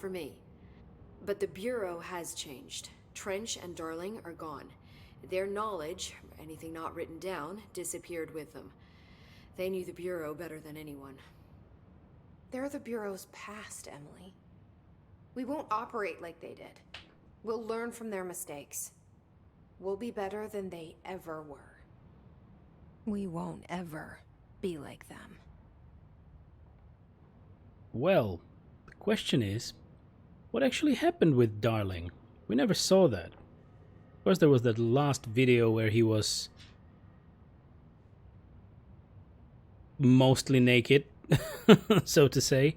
for me. But the Bureau has changed. Trench and Darling are gone. Their knowledge, anything not written down, disappeared with them. They knew the Bureau better than anyone. They're the Bureau's past, Emily. We won't operate like they did. We'll learn from their mistakes. We'll be better than they ever were. We won't ever be like them. Well, the question is, what actually happened with Darling? We never saw that. Of course, there was that last video where he was mostly naked, so to say,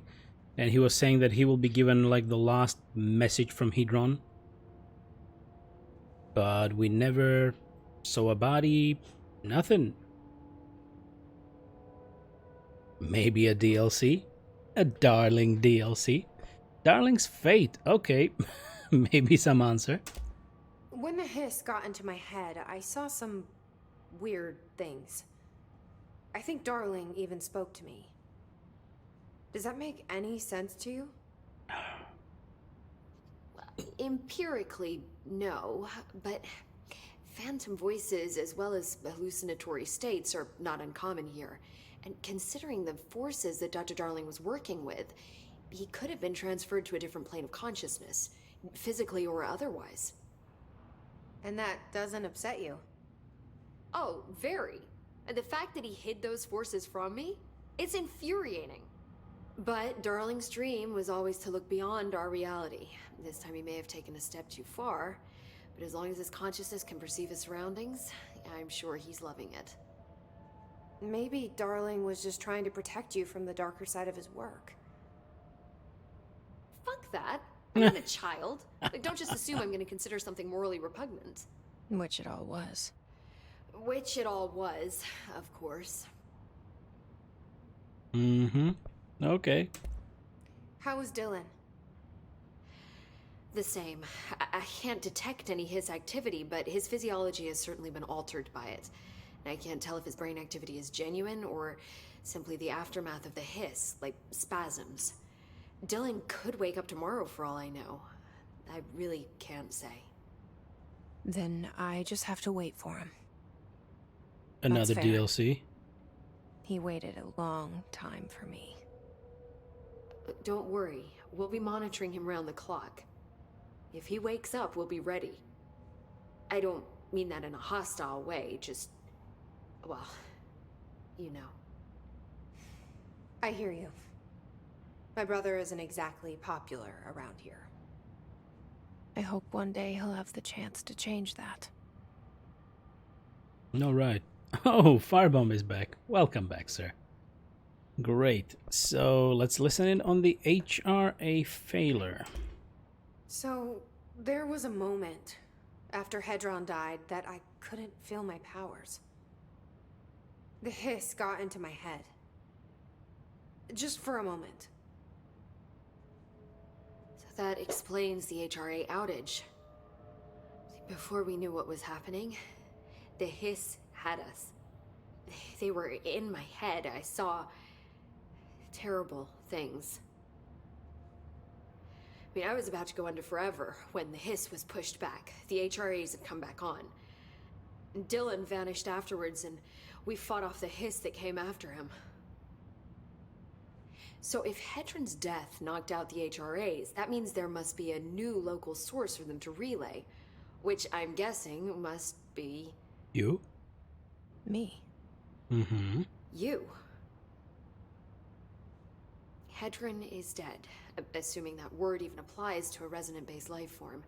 and he was saying that he will be given like the last message from Hedron. But we never saw a body, nothing. Maybe a DLC? A Darling DLC? Darling's fate, okay. Maybe some answer. When the hiss got into my head, I saw some weird things. I think Darling even spoke to me. Does that make any sense to you? Empirically, no, but phantom voices as well as hallucinatory states are not uncommon here. And considering the forces that Dr. Darling was working with, he could have been transferred to a different plane of consciousness, physically or otherwise. And that doesn't upset you? Oh, very. And the fact that he hid those forces from me, it's infuriating. But Darling's dream was always to look beyond our reality. This time he may have taken a step too far, but as long as his consciousness can perceive his surroundings, I'm sure he's loving it. Maybe Darling was just trying to protect you from the darker side of his work. Fuck that. I'm not a child. Like, don't just assume I'm going to consider something morally repugnant. Which it all was. Which it all was, of course. Mm-hmm. Okay. How was Dylan? The same. I can't detect any his activity, but his physiology has certainly been altered by it. And I can't tell if his brain activity is genuine or simply the aftermath of the hiss, like spasms. Dylan could wake up tomorrow for all I know. I really can't say. Then I just have to wait for him. Another That's fair. DLC. He waited a long time for me. Don't worry. We'll be monitoring him round the clock. If he wakes up, we'll be ready. I don't mean that in a hostile way, just... well, you know. I hear you. My brother isn't exactly popular around here. I hope one day he'll have the chance to change that. All right. Oh, Firebomb is back. Welcome back, sir. Great. So let's listen in on the HRA failure. So, there was a moment after Hedron died that I couldn't feel my powers. The hiss got into my head. Just for a moment. So that explains the HRA outage. Before we knew what was happening, the hiss had us. They were in my head. I saw terrible things. I mean, I was about to go under forever when the hiss was pushed back. The HRAs had come back on. Dylan vanished afterwards, and we fought off the hiss that came after him. So if Hedron's death knocked out the HRAs, that means there must be a new local source for them to relay, which I'm guessing must be... You? Me. Mm-hmm. you. Hedron is dead, assuming that word even applies to a resonant-based life form.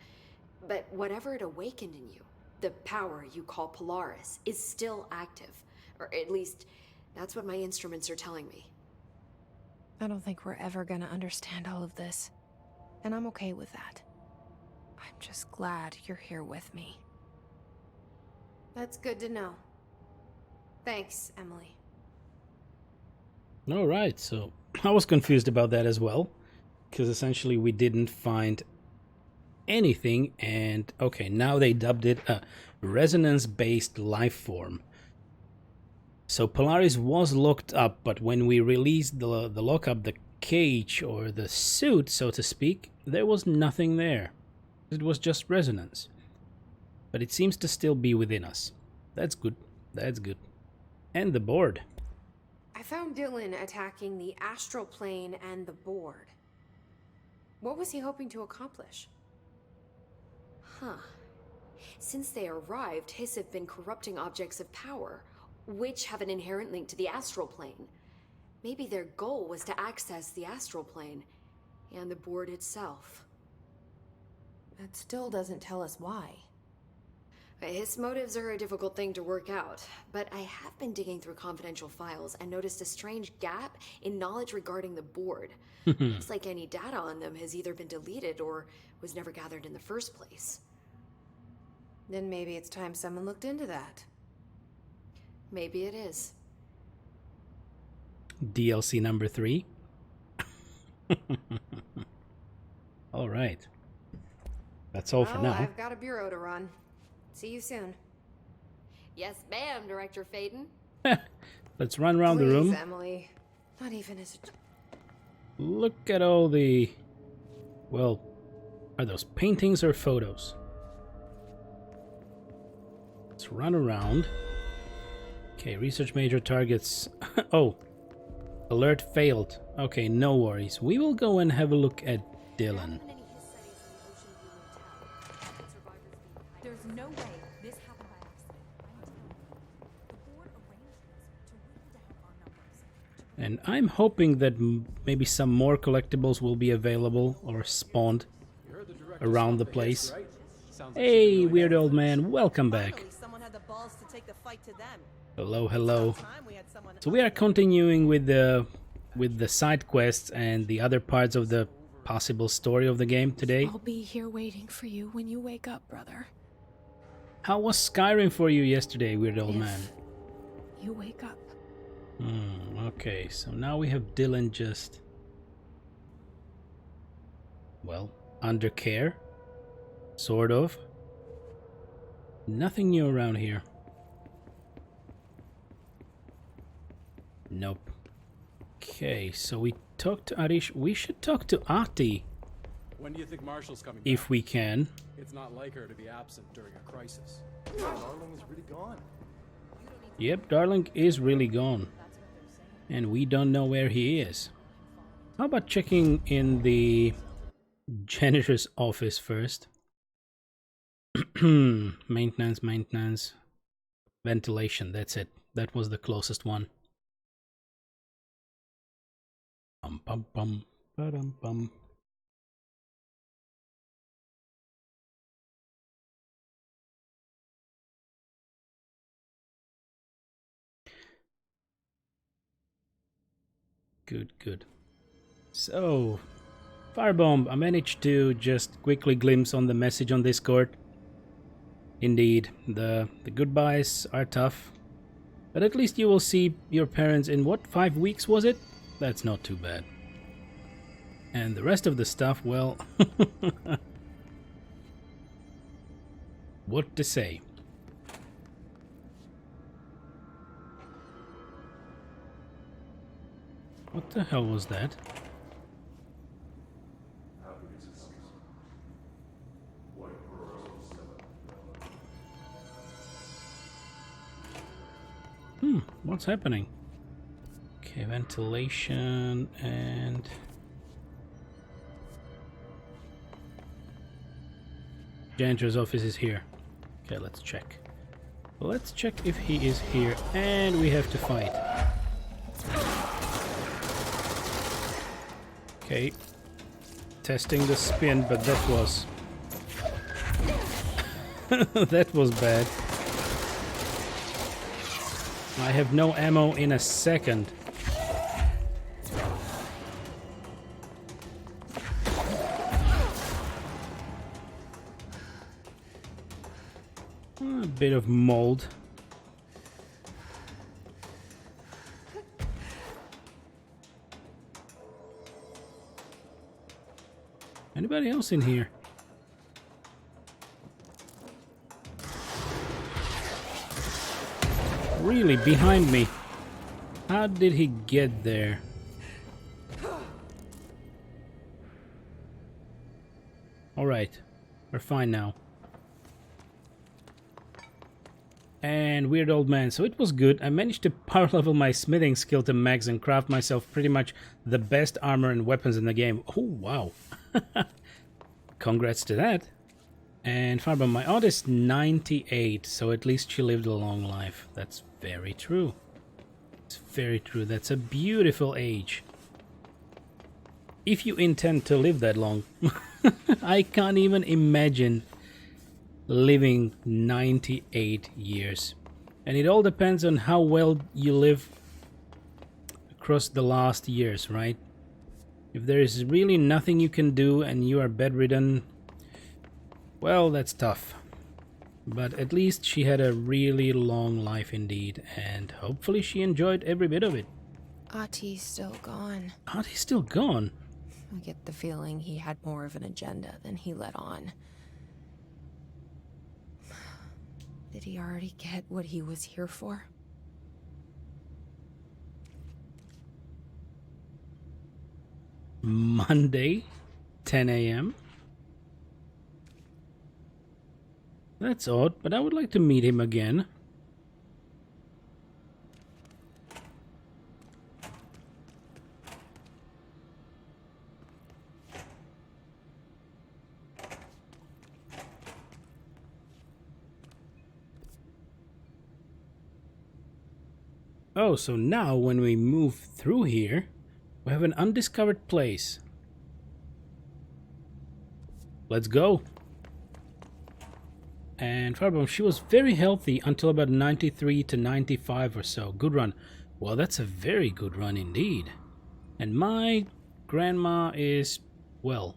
But whatever it awakened in you, the power you call Polaris, is still active. Or at least, that's what my instruments are telling me. I don't think we're ever gonna understand all of this. And I'm okay with that. I'm just glad you're here with me. That's good to know. Thanks, Emily. All right, so I was confused about that as well, because essentially we didn't find anything, and okay, now they dubbed it a resonance-based life form. So Polaris was locked up, but when we released the lockup, the cage or the suit, so to speak, there was nothing there. It was just resonance. But it seems to still be within us. That's good. That's good. And the board. I found Dylan attacking the astral plane and the board. What was he hoping to accomplish? Huh. Since they arrived, Hiss have been corrupting objects of power, which have an inherent link to the astral plane. Maybe their goal was to access the astral plane and the board itself. That still doesn't tell us why. His motives are a difficult thing to work out, but I have been digging through confidential files and noticed a strange gap in knowledge regarding the board. Looks like any data on them has either been deleted or was never gathered in the first place. Then maybe it's time someone looked into that. Maybe it is. DLC number 3. All right. That's all for now. I've got a bureau to run. See you soon. Yes, ma'am, Director Faden. Let's run around the room. Please, Emily. Not even as a... Look at all the... Well, are those paintings or photos? Let's run around. Okay, research major targets. Oh, alert failed. Okay, no worries. We will go and have a look at Dylan. There's no way this happened by accident. The board arranged this to whittle down our numbers. And I'm hoping that maybe some more collectibles will be available or spawned around the place. Hey, weird old man, welcome back. Someone had the balls to take the fight to them. Hello, hello. So we are continuing with the side quests and the other parts of the possible story of the game today. I'll be here waiting for you when you wake up, brother. How was Skyrim for you yesterday, weird old man? You wake up. Okay, so now we have Dylan just... well, under care. Sort of. Nothing new around here. Nope. Okay, so we talked to Arish. We should talk to Ati. When do you think Marshall's coming If back? we can. It's not like her to be absent during a crisis. Darling is really gone. Yep, Darling is really gone. And we don't know where he is. How about checking in the janitor's office first? Maintenance. Ventilation, that's it. That was the closest one. Bum bum bum. Ba-dum bum. Good. So, Firebomb, I managed to just quickly glimpse on the message on Discord. Indeed, the goodbyes are tough. But at least you will see your parents in what, 5 weeks was it? That's not too bad. And the rest of the stuff, well... what to say? What the hell was that? What's happening? Okay, ventilation and... janitor's office is here. Okay, let's check. Let's check if he is here, and we have to fight. Okay, testing the spin, but that was... that was bad. I have no ammo in a second. A bit of mold. Anybody else in here? Really, behind me? How did he get there? Alright, we're fine now. And weird old man, so it was good. I managed to power level my smithing skill to max and craft myself pretty much the best armor and weapons in the game. Oh, wow. Congrats to that. And Firebomb, my aunt is 98, so at least she lived a long life. That's very true. It's very true. That's a beautiful age. If you intend to live that long. I can't even imagine living 98 years. And it all depends on how well you live across the last years, right? If there is really nothing you can do and you are bedridden, well, that's tough. But at least she had a really long life indeed, and hopefully she enjoyed every bit of it. Ati's still gone. Ati's still gone? I get the feeling he had more of an agenda than he let on. Did he already get what he was here for? Monday, 10 a.m. That's odd, but I would like to meet him again. Oh, so now when we move through here, we have an undiscovered place. Let's go. And Firebomb, she was very healthy until about 93 to 95 or so. Good run. Well, that's a very good run indeed. And my grandma is, well,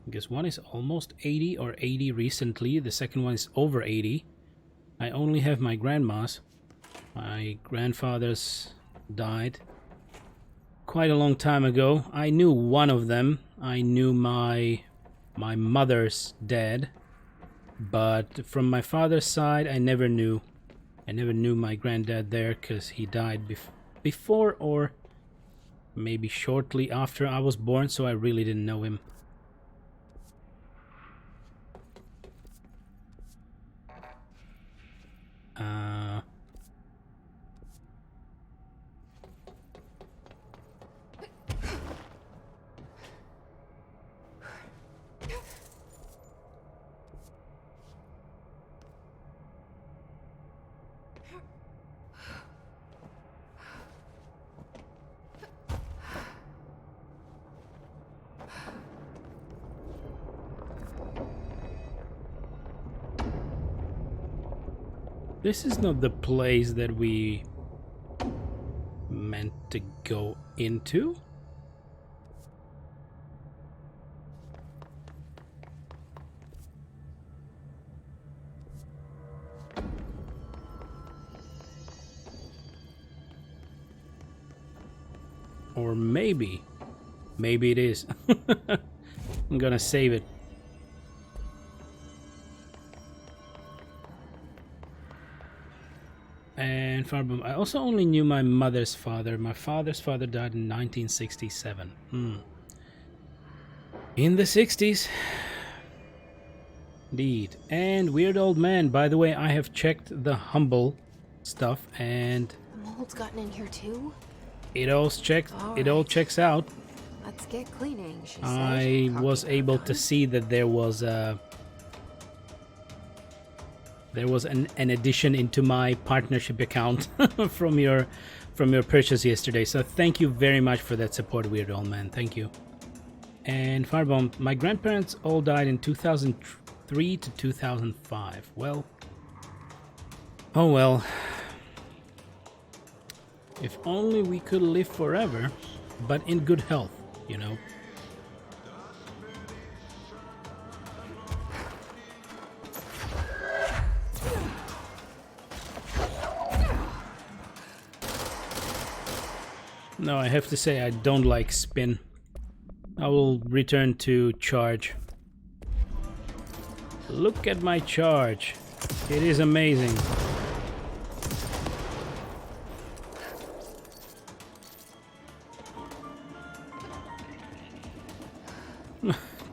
I guess one is almost 80 or 80 recently. The second one is over 80. I only have my grandma's. My grandfathers died quite a long time ago. I knew one of them. I knew my mother's dad. But from my father's side, I never knew. I never knew my granddad there because he died before or maybe shortly after I was born, so I really didn't know him. This is not the place that we meant to go into. Or maybe it is. I'm gonna save it. And Firebomb, I also only knew my mother's father. My father's father died in 1967. In the 60s. Indeed. And weird old man, by the way, I have checked the humble stuff and The mold's gotten in here too? it all checks out. Let's get cleaning, she said. I was able to see that there was an addition into my partnership account from your purchase yesterday. So thank you very much for that support, weird old man. Thank you. And Firebomb, my grandparents all died in 2003 to 2005. Well, oh well. If only we could live forever, but in good health, you know. No, I have to say I don't like spin. I will return to charge. Look at my charge. It is amazing.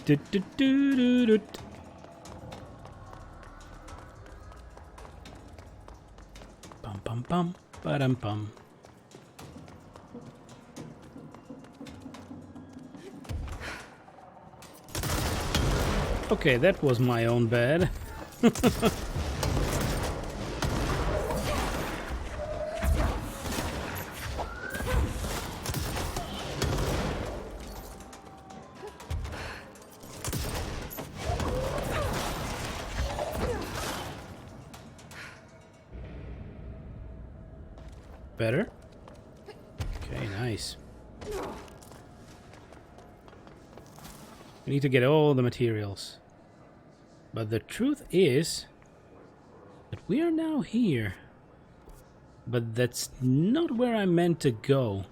Do-do-do-do-do. Bum bum bum ba-dum bum. Okay, that was my own bad. Better? Okay, nice. We need to get all the materials. But the truth is that we are now here. But that's not where I meant to go.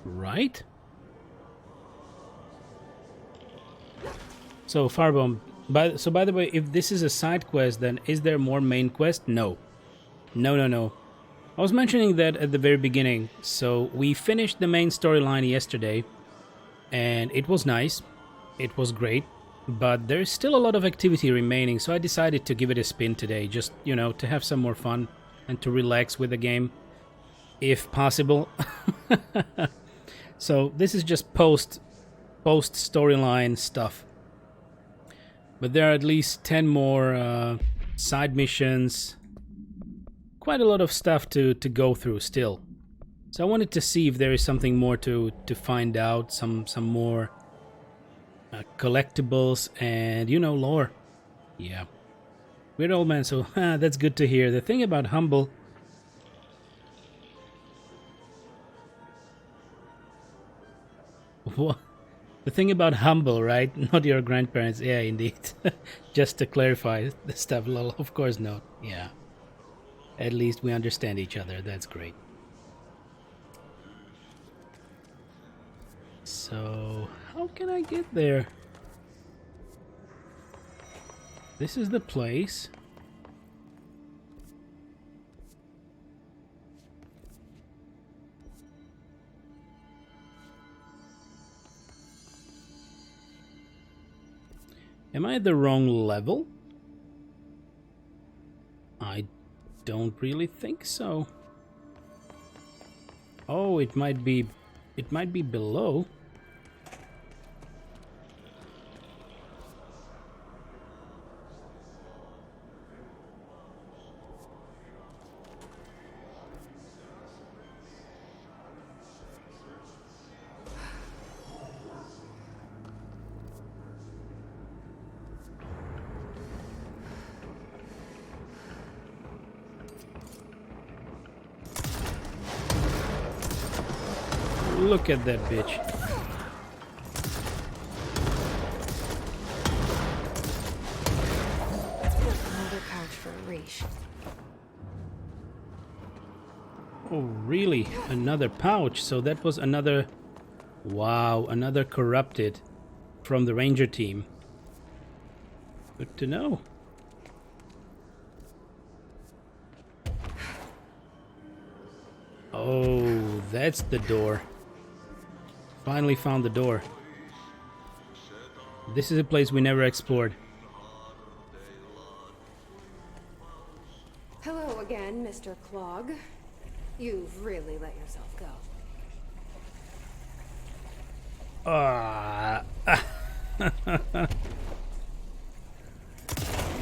Right? So Firebomb, by the way, if this is a side quest, then is there more main quest? No. No. I was mentioning that at the very beginning. So we finished the main storyline yesterday, and it was nice. It was great, but there's still a lot of activity remaining, so I decided to give it a spin today, just, you know, to have some more fun and to relax with the game, if possible. So this is just post storyline stuff. But there are at least 10 more side missions. Quite a lot of stuff to go through still. So I wanted to see if there is something more to find out. Some more collectibles and, you know, lore. Yeah. Weird old man, so that's good to hear. The thing about Humble... What? The thing about Humble, right? Not your grandparents. Yeah, indeed. Just to clarify the stuff, lol. Of course not. Yeah. At least we understand each other. That's great. So, how can I get there? This is the place. Am I at the wrong level? I don't really think so. Oh, it might be below. Look at that bitch. Another pouch for Reach. Oh, really? Another pouch. So that was another... Wow, another corrupted from the ranger team. Good to know. Oh, that's the door. Finally found the door. This is a place we never explored. Hello again, Mr. Clog. You've really let yourself go.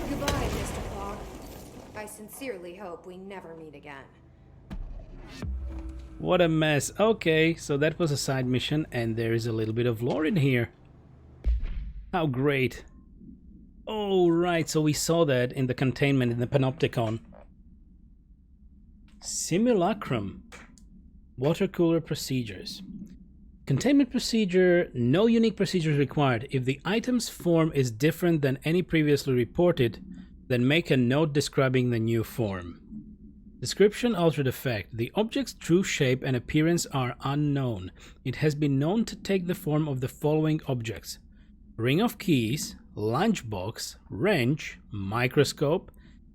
Goodbye, Mr. Clog. I sincerely hope we never meet again. What a mess. Okay, so that was a side mission, and there is a little bit of lore in here. How great. Oh, right, so we saw that in the containment in the Panopticon. Simulacrum. Water cooler procedures. Containment procedure, no unique procedures required. If the item's form is different than any previously reported, then make a note describing the new form. Description: altered effect. The object's true shape and appearance are unknown. It has been known to take the form of the following objects: ring of keys, lunchbox, wrench, microscope,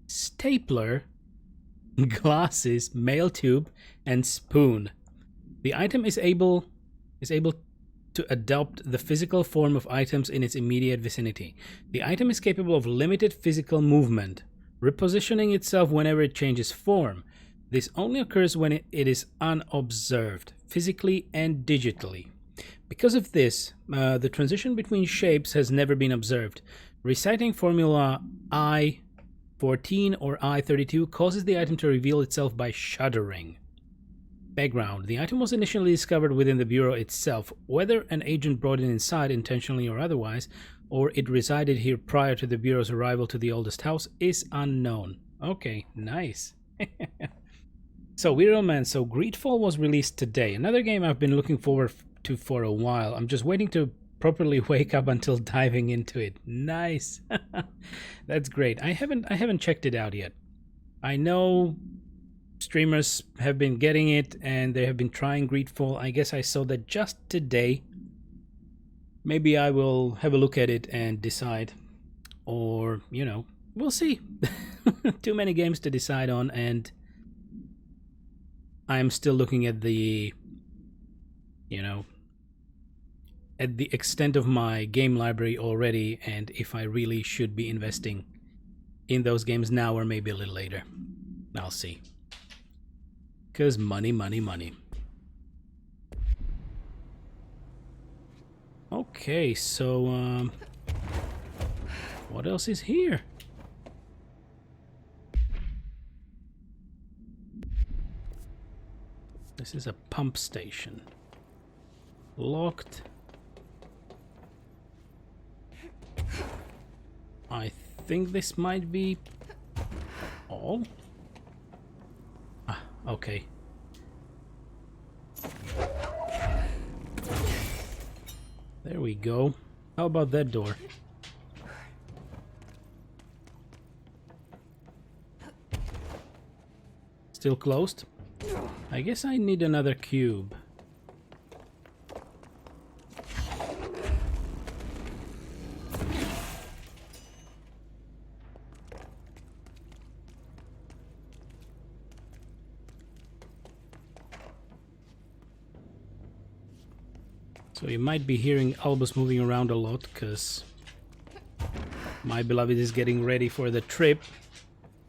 stapler, glasses, mail tube, and spoon. The item is able to adopt the physical form of items in its immediate vicinity. The item is capable of limited physical movement, repositioning itself whenever it changes form. This only occurs when it is unobserved, physically and digitally. Because of this, the transition between shapes has never been observed. Reciting formula I-14 or I-32 causes the item to reveal itself by shuddering. Background. The item was initially discovered within the Bureau itself. Whether an agent brought it inside, intentionally or otherwise, or it resided here prior to the Bureau's arrival to the oldest house, is unknown. Okay, nice. So, Weirdo Man, so Greedfall was released today. Another game I've been looking forward to for a while. I'm just waiting to properly wake up until diving into it. Nice. That's great. I haven't checked it out yet. I know streamers have been getting it and they have been trying Greedfall. I guess I saw that just today. Maybe I will have a look at it and decide. Or, you know, we'll see. Too many games to decide on, and I'm still looking at the, you know, at the extent of my game library already, and if I really should be investing in those games now or maybe a little later. I'll see. Because money, money, money. Okay, so, what else is here? This is a pump station. Locked. I think this might be all. Ah, okay. There we go. How about that door? Still closed? I guess I need another cube. So you might be hearing Albus moving around a lot, because my beloved is getting ready for the trip.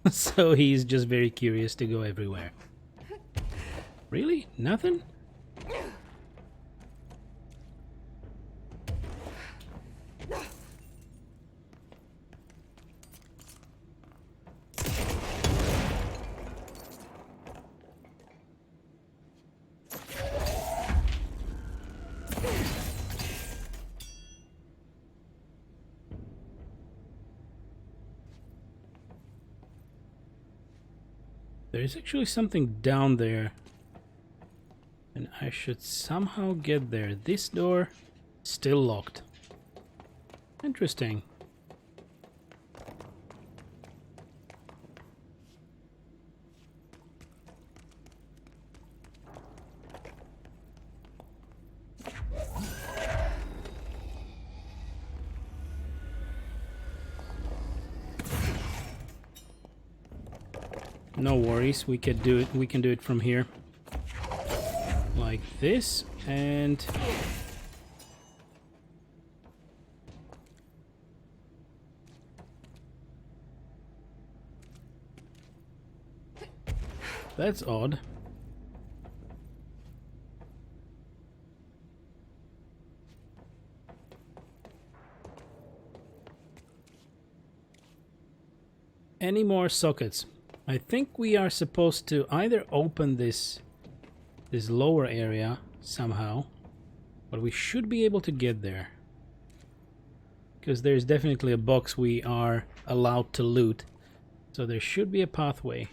So he's just very curious to go everywhere. Really? Nothing? There's actually something down there, and I should somehow get there. This door still locked. Interesting. No worries, we can do it. We can do it from here, like this, and that's odd. Any more sockets? I think we are supposed to either open this lower area somehow, but we should be able to get there, because there's definitely a box we are allowed to loot, so there should be a pathway.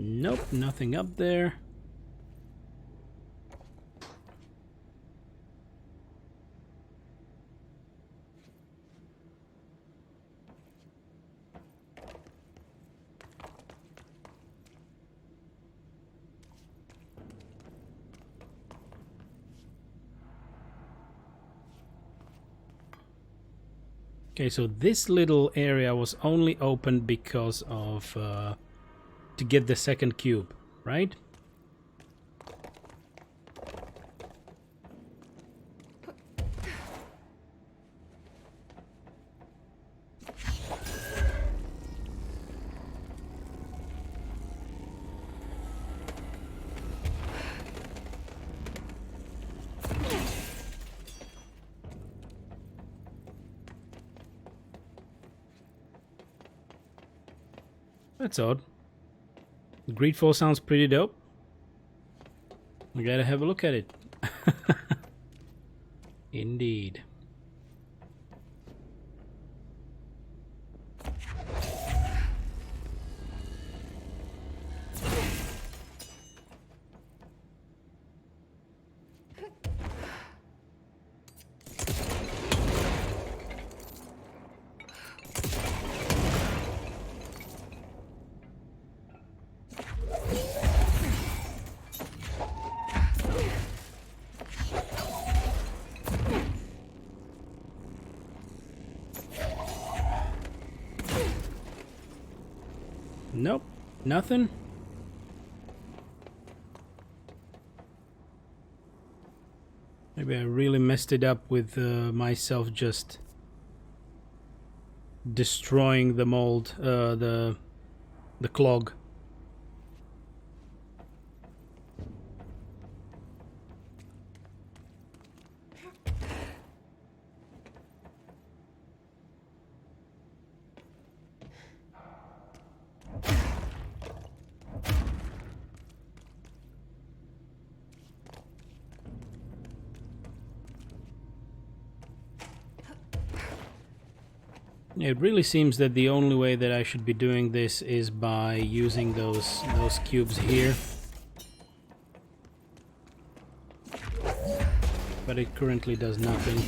Nope, nothing up there. Okay, so this little area was only opened because of to get the second cube, right? That's odd. Greedfall sounds pretty dope. We gotta have a look at it. Indeed. Nope, nothing. Maybe I really messed it up with myself just destroying the mold, the clog. It really seems that the only way that I should be doing this is by using those cubes here. But it currently does nothing.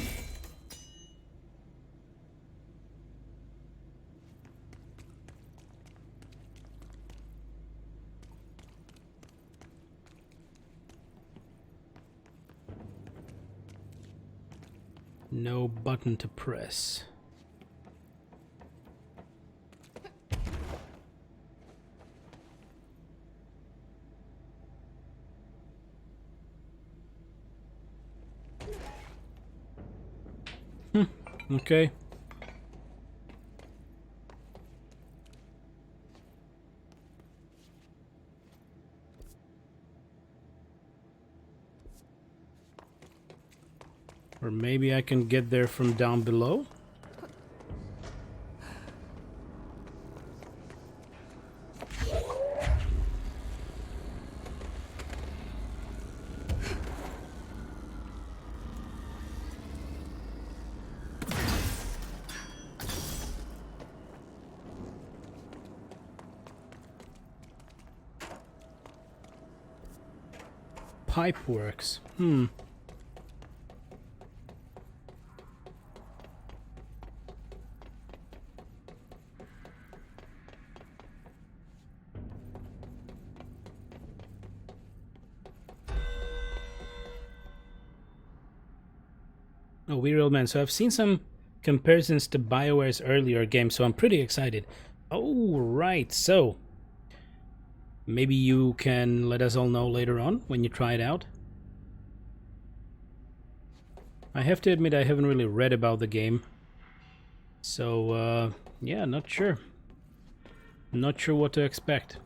No button to press. Okay. Or maybe I can get there from down below. Pipe works. Oh, Weird Old Man. So I've seen some comparisons to BioWare's earlier games, so I'm pretty excited. Oh, right. So maybe you can let us all know later on when you try it out. I have to admit I haven't really read about the game. So, yeah, not sure. Not sure what to expect.